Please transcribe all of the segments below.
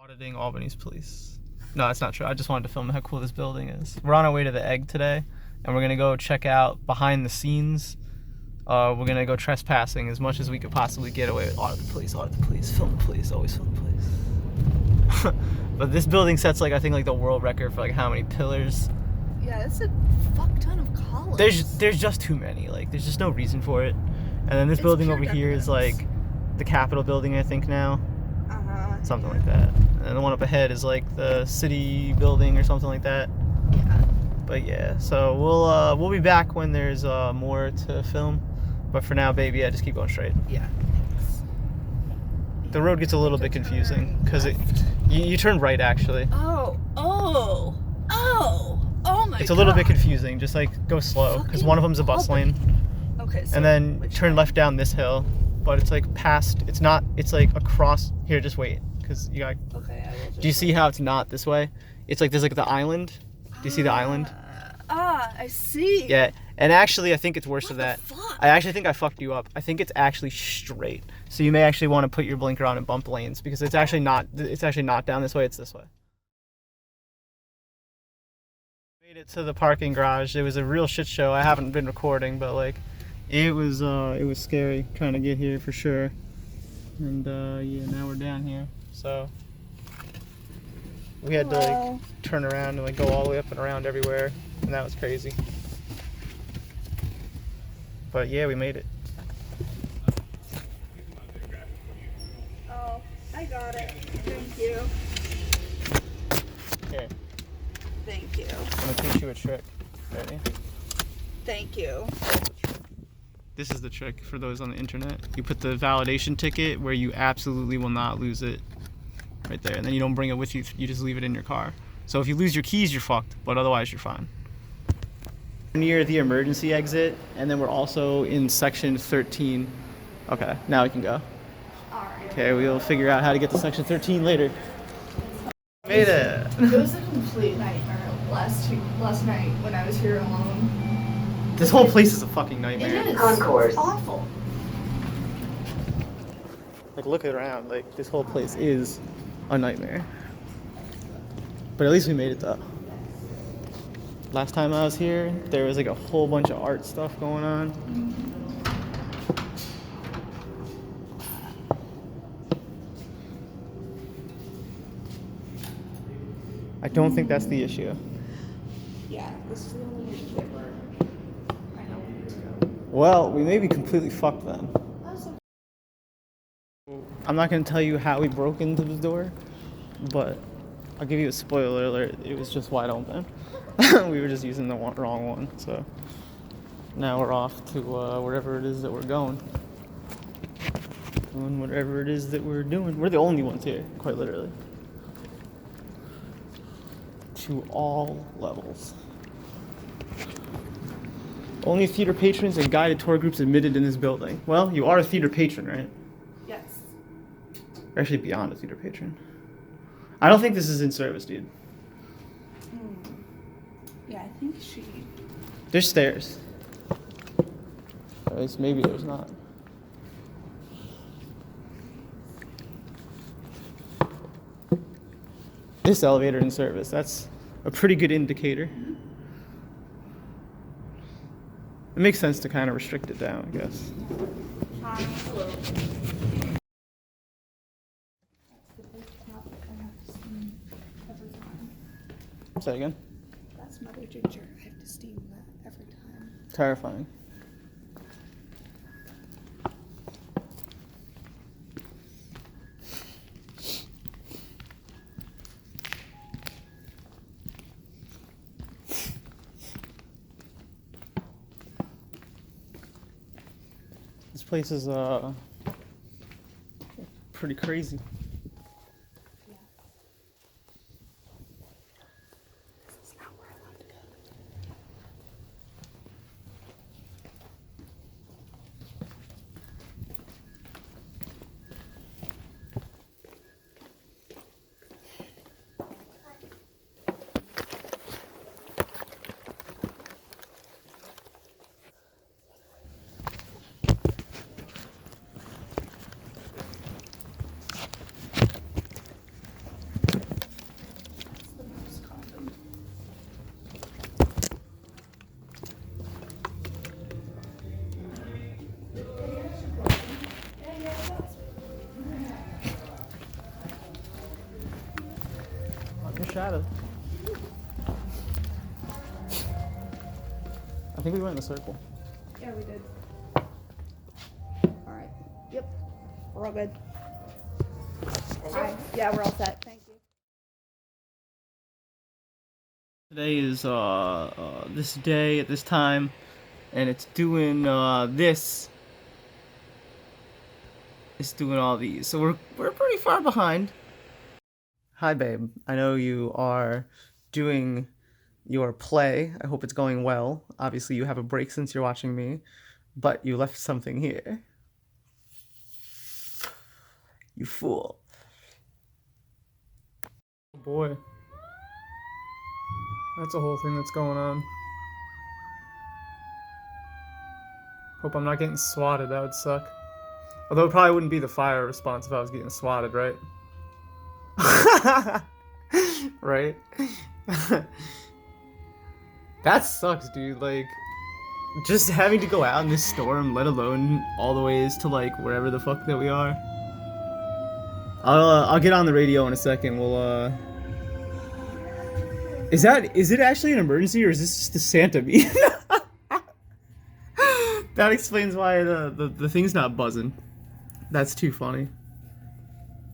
Auditing Albany's police. No, that's not true. I just wanted to film how cool this building is. We're on our way to the Egg today, and we're gonna go check out behind the scenes. We're gonna go trespassing as much as we could possibly get away with. Audit the police, film the police, always film the police. But this building sets like I think like the world record for like how many pillars. Yeah, it's a fuck ton of columns. There's just too many. Like there's just no reason for it. And then this building over here is like the Capitol building, I think now. Something like that. And the one up ahead is like the city building or something like that. Yeah. But yeah, so we'll be back when there's more to film. But for now, baby, just keep going straight. Yeah. Thanks. The road gets a little bit confusing because you turn right actually. Oh my god. It's a little bit confusing. Just like go slow because one of them's a bus lane. Okay. So and then turn left down this hill, but it's like past. It's not. It's like across here. Just wait. Because you got. Okay, I will. Do you see how it's not this way? It's like there's like the island. Do you see the island? I see. Yeah, and actually, I think it's worse than that. Fuck? I actually think I fucked you up. I think it's actually straight. So you may actually want to put your blinker on and bump lanes because it's actually not. It's actually not down this way. It's this way. Made it to the parking garage. It was a real shit show. I haven't been recording, but like, it was scary trying to get here for sure. And yeah, now we're down here. So we had to like turn around and like go all the way up and around everywhere, and that was crazy. But yeah, we made it. Oh, I got it. Thank you. Here. Thank you. I'm gonna teach you a trick. Ready? Thank you. This is the trick for those on the internet. You put the validation ticket where you absolutely will not lose it. Right there, and then you don't bring it with you, you just leave it in your car. So if you lose your keys, you're fucked, but otherwise you're fine. Near the emergency exit, and then we're also in section 13. Okay, now we can go. Alright. Okay, we'll figure out how to get to section 13 later. Made it! It was a complete nightmare last night when I was here alone. This whole place is a fucking nightmare. It is. Concourse. It's awful. Like, look around, like, this whole place is a nightmare. But at least we made it though. Last time I was here, there was like a whole bunch of art stuff going on. I don't think that's the issue. Yeah, this is the only issue that I know we need to go. Well, we may be completely fucked then. I'm not going to tell you how we broke into the door, but I'll give you a spoiler alert. It was just wide open. We were just using the wrong one, so now we're off to wherever it is that we're going. Doing whatever it is that we're doing. We're the only ones here, quite literally. To all levels. Only theater patrons and guided tour groups admitted in this building. Well, you are a theater patron, right? Yes. Or actually beyond a theater patron. I don't think this is in service, dude. Yeah, I think she... There's stairs. At least maybe there's not. This elevator in service, that's a pretty good indicator. It makes sense to kind of restrict it down, I guess. Hello. Say again? That's Mother Ginger. I have to steam that every time. Terrifying. This place is pretty crazy. shadow. I think we went in a circle. Yeah, we did. Alright. Yep. We're all good. Hi. Yeah, we're all set. Thank you. Today is this day at this time, and it's doing this. It's doing all these, so we're pretty far behind. Hi, babe. I know you are doing your play. I hope it's going well. Obviously, you have a break since you're watching me, but you left something here. You fool. Oh boy. That's a whole thing that's going on. Hope I'm not getting swatted. That would suck. Although it probably wouldn't be the fire response if I was getting swatted, right? Right? That sucks, dude. Like, just having to go out in this storm, let alone all the ways to, like, wherever the fuck that we are. I'll get on the radio in a second. We'll, Is it actually an emergency, or is this just the Santa beep? That explains why the thing's not buzzing. That's too funny.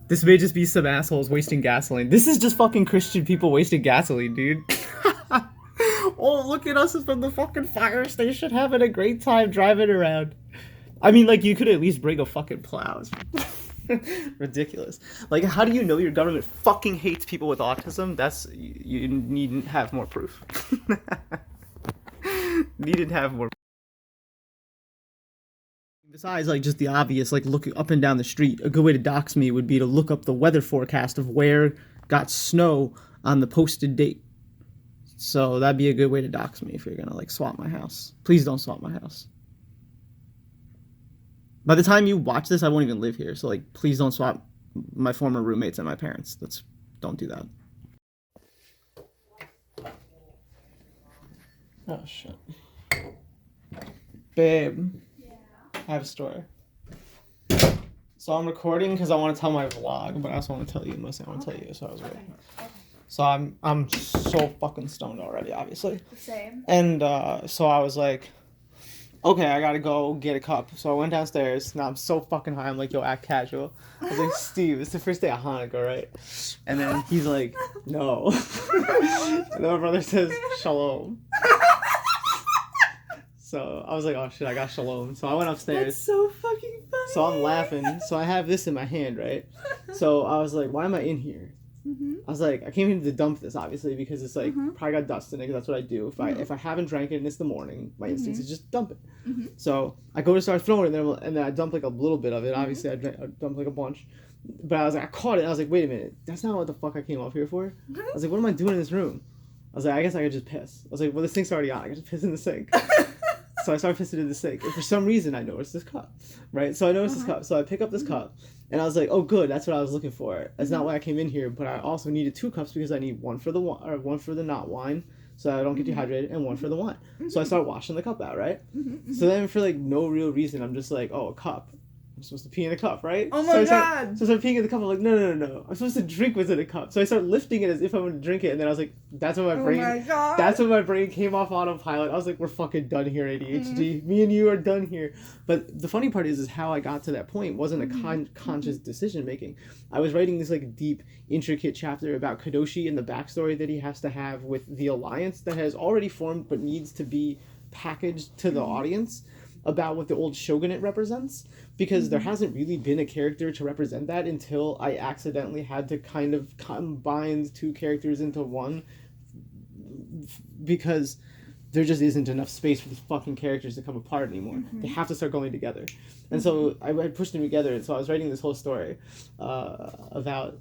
This may just be some assholes wasting gasoline. This is just fucking Christian people wasting gasoline, dude. Oh, look at us from the fucking fire station having a great time driving around. I mean, like, you could at least bring a fucking plow. Ridiculous. Like, how do you know your government fucking hates people with autism? You needn't have more proof. Needn't have more. Besides, like, just the obvious, like, looking up and down the street, a good way to dox me would be to look up the weather forecast of where got snow on the posted date. So that'd be a good way to dox me if you're gonna, like, swap my house. Please don't swap my house. By the time you watch this, I won't even live here. So, like, please don't swap my former roommates and my parents. Don't do that. Oh, shit. Babe. I have a story. So I'm recording because I want to tell my vlog, but I also want to tell you, mostly I want to tell you, so I was waiting. So I'm so fucking stoned already, obviously. Same. And so I was like, okay, I gotta go get a cup. So I went downstairs. Now I'm so fucking high. I'm like, yo, act casual. I was like, Steve, it's the first day of Hanukkah, right? And then he's like, no. And then my brother says, shalom. So I was like, oh shit, I got shalom. So I went upstairs. That's so fucking funny. So I'm laughing. So I have this in my hand, right? So I was like, why am I in here? Mm-hmm. I was like, I came here to dump this, obviously, because it's like, probably got dust in it, because that's what I do. If I haven't drank it and it's the morning, my instinct is just dump it. So I go to start throwing it, and then I dump like a little bit of it. Obviously, I dump like a bunch. But I was like, I caught it, and I was like, wait a minute, that's not what the fuck I came up here for. I was like, what am I doing in this room? I was like, I guess I could just piss. I was like, well, this thing's already on. I could just piss in the sink. So I started pissing in the sink. And for some reason, I noticed this cup, right? So I noticed this cup. So I pick up this cup, and I was like, oh, good. That's what I was looking for. That's not why I came in here, but I also needed 2 cups because I need one for the not wine, so I don't get dehydrated, and one for the wine. So I start washing the cup out, right? So then for, like, no real reason, I'm just like, oh, a cup. I'm supposed to pee in a cup, right? Oh my God. So I start peeing in the cup. I'm like, no. I'm supposed to drink what's in a cup. So I start lifting it as if I'm going to drink it. And then I was like, that's when my brain came off autopilot. I was like, we're fucking done here, ADHD. Me and you are done here. But the funny part is how I got to that point wasn't a conscious decision making. I was writing this like deep, intricate chapter about Kadoshi and the backstory that he has to have with the alliance that has already formed but needs to be packaged to the audience, about what the old shogunate represents, because there hasn't really been a character to represent that until I accidentally had to kind of combine 2 characters into one, because there just isn't enough space for these fucking characters to come apart anymore. They have to start going together. And so I pushed them together, and so I was writing this whole story about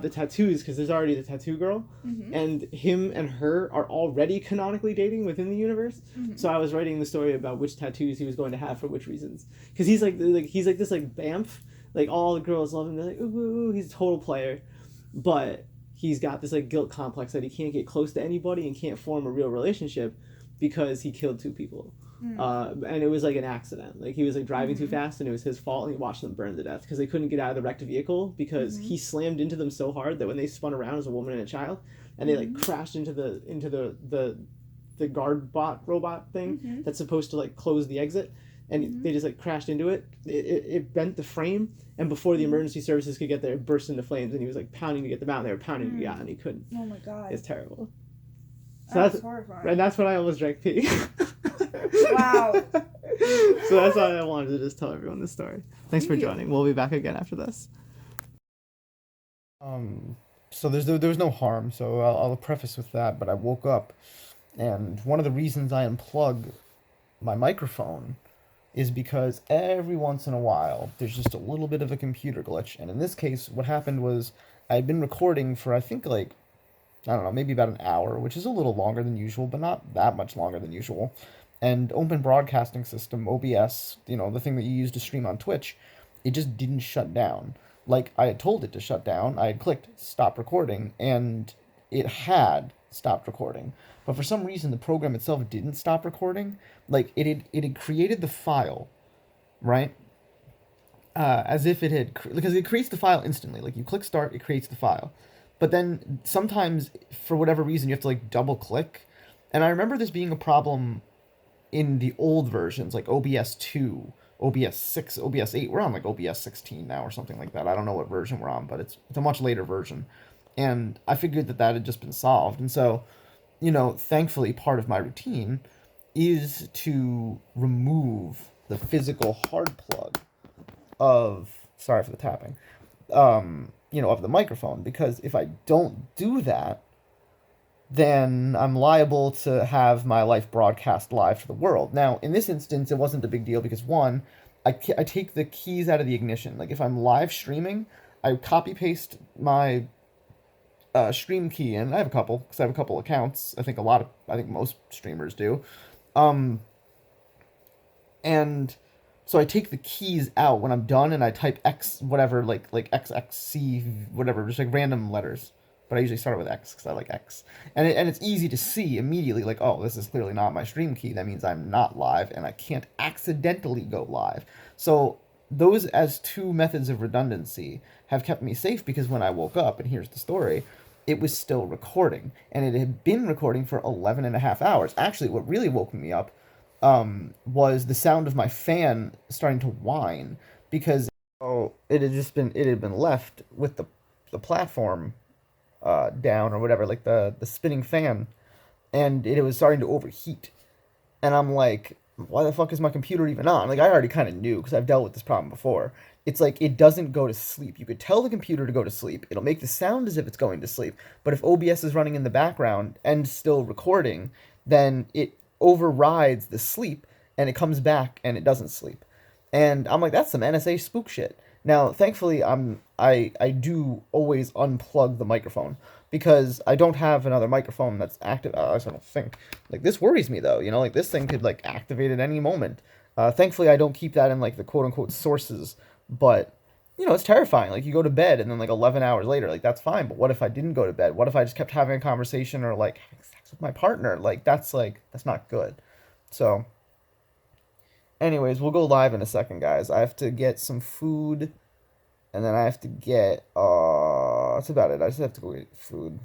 the tattoos, because there's already the tattoo girl, and him and her are already canonically dating within the universe. So I was writing the story about which tattoos he was going to have for which reasons, because he's like this like Bamf, like all the girls love him. They're like, ooh, he's a total player, but he's got this like guilt complex that he can't get close to anybody and can't form a real relationship because he killed 2 people. And it was like an accident. Like he was like driving too fast, and it was his fault, and he watched them burn to death because they couldn't get out of the wrecked vehicle because he slammed into them so hard that when they spun around as a woman and a child, and they like crashed into the guard bot robot thing that's supposed to like close the exit, and they just like crashed into it. It bent the frame, and before the emergency services could get there, it burst into flames, and he was like pounding to get them out, and they were pounding to get out, and he couldn't. Oh my god. It's terrible. So That's horrifying. And that's when I almost drank pee. Wow. So that's why I wanted to just tell everyone this story. Thanks for joining. We'll be back again after this. So there was no harm. So I'll preface with that. But I woke up, and one of the reasons I unplug my microphone is because every once in a while there's just a little bit of a computer glitch. And in this case, what happened was I'd been recording for I think like I don't know, maybe about an hour, which is a little longer than usual, but not that much longer than usual. And Open Broadcasting System, OBS, the thing that you use to stream on Twitch, it just didn't shut down. Like, I had told it to shut down, I had clicked stop recording, and it had stopped recording. But for some reason, the program itself didn't stop recording. Like, it had created the file, right? As if it had, because it creates the file instantly. Like, you click start, it creates the file. But then sometimes, for whatever reason, you have to like double click. And I remember this being a problem in the old versions, like OBS 2, OBS 6, OBS 8. We're on like OBS 16 now or something like that. I don't know what version we're on, but it's a much later version. And I figured that had just been solved. And so, thankfully, part of my routine is to remove the physical hard plug of, sorry for the tapping, of the microphone, because if I don't do that, then I'm liable to have my life broadcast live to the world. Now, in this instance, it wasn't a big deal because one, I take the keys out of the ignition. Like if I'm live streaming, I copy paste my stream key in. I have a couple because I have a couple accounts. I think most streamers do. And so I take the keys out when I'm done, and I type X whatever, like XXC whatever, just like random letters. But I usually start with X because I like X, and it's easy to see immediately. Like, oh, this is clearly not my stream key. That means I'm not live, and I can't accidentally go live. So those as two methods of redundancy have kept me safe because when I woke up, and here's the story, it was still recording, and it had been recording for 11 and a half hours. Actually, what really woke me up was the sound of my fan starting to whine because it had been left with the platform down or whatever, like the spinning fan, and it was starting to overheat. And I'm like, why the fuck is my computer even on? Like, I already kind of knew because I've dealt with this problem before. It's like it doesn't go to sleep. You could tell the computer to go to sleep. It'll make the sound as if it's going to sleep. But if OBS is running in the background and still recording, then it overrides the sleep and it comes back and it doesn't sleep. And I'm like, that's some NSA spook shit. Now, thankfully, I do always unplug the microphone because I don't have another microphone that's active. I don't think. Like, this worries me though. Like this thing could like activate at any moment. Thankfully, I don't keep that in like the quote unquote sources, but it's terrifying. Like you go to bed and then like 11 hours later, like that's fine. But what if I didn't go to bed? What if I just kept having a conversation or like having sex with my partner? That's not good. So anyways, we'll go live in a second, guys. I have to get some food, and then I have to get, that's about it. I just have to go get food.